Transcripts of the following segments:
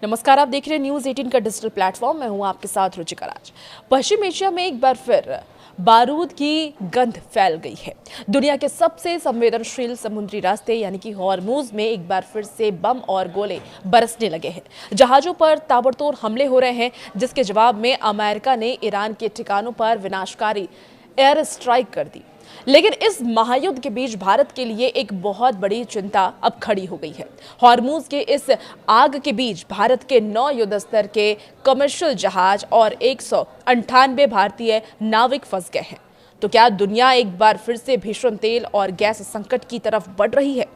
नमस्कार, आप देख रहे हैं न्यूज 18 का डिजिटल प्लेटफॉर्म। मैं हूं आपके साथ रुचिका राज। पश्चिम एशिया में एक बार फिर बारूद की गंध फैल गई है। दुनिया के सबसे संवेदनशील समुद्री रास्ते यानी कि हॉर्मुज में एक बार फिर से बम और गोले बरसने लगे हैं। जहाजों पर ताबड़तोड़ हमले हो रहे हैं, जिसके जवाब में अमेरिका ने ईरान के ठिकानों पर विनाशकारी एयर स्ट्राइक कर दी। लेकिन इस महायुद्ध के बीच भारत के लिए एक बहुत बड़ी चिंता अब खड़ी हो गई है। हॉर्मुज के इस आग के बीच भारत के 9 युद्ध स्तर के कमर्शियल जहाज और 198 भारतीय नाविक फंस गए हैं। तो क्या दुनिया एक बार फिर से भीषण तेल और गैस संकट की तरफ बढ़ रही है?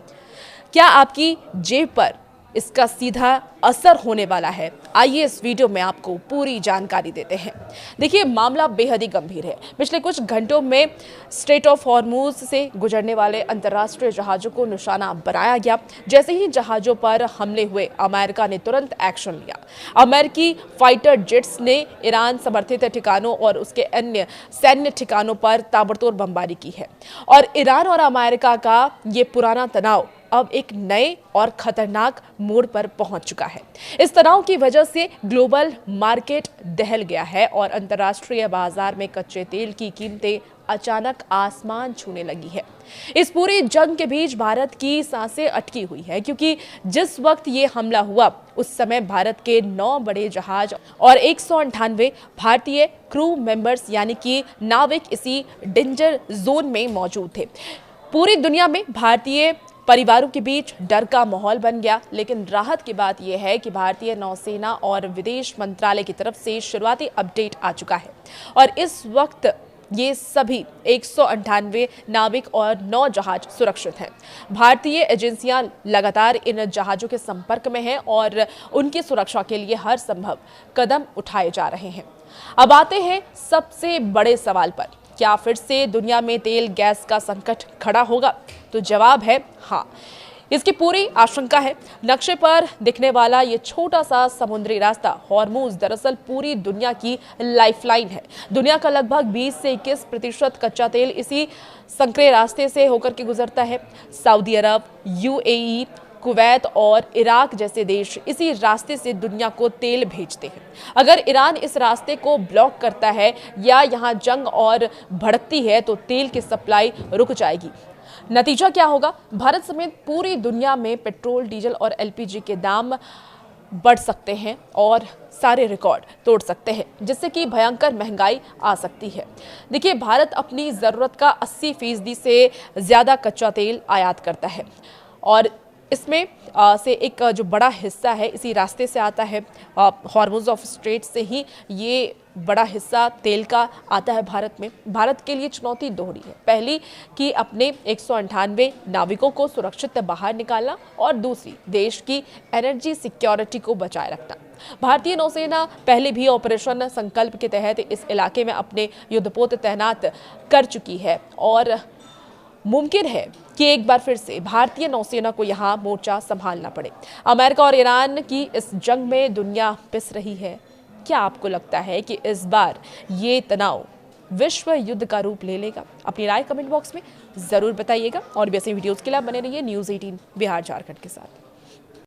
क्या आपकी जेब पर इसका सीधा असर होने वाला है? आइए इस वीडियो में आपको पूरी जानकारी देते हैं। देखिए, मामला बेहद ही गंभीर है। पिछले कुछ घंटों में स्ट्रेट ऑफ हॉर्मुज से गुजरने वाले अंतर्राष्ट्रीय जहाजों को निशाना बनाया गया। जैसे ही जहाजों पर हमले हुए, अमेरिका ने तुरंत एक्शन लिया। अमेरिकी फाइटर जेट्स ने ईरान समर्थित ठिकानों और उसके अन्य सैन्य ठिकानों पर ताबड़तोड़ बमबारी की है। और ईरान और अमेरिका का ये पुराना तनाव अब एक नए और खतरनाक मोड़ पर पहुंच चुका है। इस तनाव की वजह से ग्लोबल मार्केट दहल गया है और अंतर्राष्ट्रीय बाजार में कच्चे तेल की कीमतें अचानक आसमान छूने लगी है। इस पूरी जंग के बीच भारत की सांसें अटकी हुई है, क्योंकि जिस वक्त ये हमला हुआ उस समय भारत के 9 बड़े जहाज और 198 भारतीय क्रू मेंबर्स यानी कि नाविक इसी डेंजर जोन में मौजूद थे। पूरी दुनिया में भारतीय परिवारों के बीच डर का माहौल बन गया। लेकिन राहत की बात यह है कि भारतीय नौसेना और विदेश मंत्रालय की तरफ से शुरुआती अपडेट आ चुका है और इस वक्त ये सभी 198 नाविक और 9 जहाज सुरक्षित हैं। भारतीय एजेंसियां लगातार इन जहाजों के संपर्क में हैं और उनकी सुरक्षा के लिए हर संभव कदम उठाए जा रहे हैं। अब आते हैं सबसे बड़े सवाल पर, क्या फिर से दुनिया में तेल गैस का संकट खड़ा होगा? तो जवाब है हाँ। इसकी पूरी आशंका है। नक्शे पर दिखने वाला ये छोटा सा समुद्री रास्ता हॉर्मुज दरअसल पूरी दुनिया की लाइफलाइन है। दुनिया का लगभग 20 से 21% कच्चा तेल इसी संकरे रास्ते से होकर के गुजरता है। सऊदी अरब, यूएई, कुवैत और इराक जैसे देश इसी रास्ते से दुनिया को तेल भेजते हैं। अगर ईरान इस रास्ते को ब्लॉक करता है या यहाँ जंग और भड़कती है तो तेल की सप्लाई रुक जाएगी। नतीजा क्या होगा? भारत समेत पूरी दुनिया में पेट्रोल, डीजल और एलपीजी के दाम बढ़ सकते हैं और सारे रिकॉर्ड तोड़ सकते हैं, जिससे कि भयंकर महंगाई आ सकती है। देखिए, भारत अपनी ज़रूरत का 80% से ज़्यादा कच्चा तेल आयात करता है और इसमें से एक जो बड़ा हिस्सा है इसी रास्ते से आता है। हॉर्मुज ऑफ स्ट्रेट से ही ये बड़ा हिस्सा तेल का आता है भारत में। भारत के लिए चुनौती दोहरी है। पहली कि अपने 198 नाविकों को सुरक्षित बाहर निकालना और दूसरी देश की एनर्जी सिक्योरिटी को बचाए रखना। भारतीय नौसेना पहले भी ऑपरेशन संकल्प के तहत इस इलाके में अपने युद्धपोत तैनात कर चुकी है और मुमकिन है कि एक बार फिर से भारतीय नौसेना को यहां मोर्चा संभालना पड़े। अमेरिका और ईरान की इस जंग में दुनिया पिस रही है। क्या आपको लगता है कि इस बार ये तनाव विश्व युद्ध का रूप ले लेगा? अपनी राय कमेंट बॉक्स में जरूर बताइएगा और भी ऐसे वीडियोस के लिए बने रहिए न्यूज़ 18 बिहार झारखंड के साथ।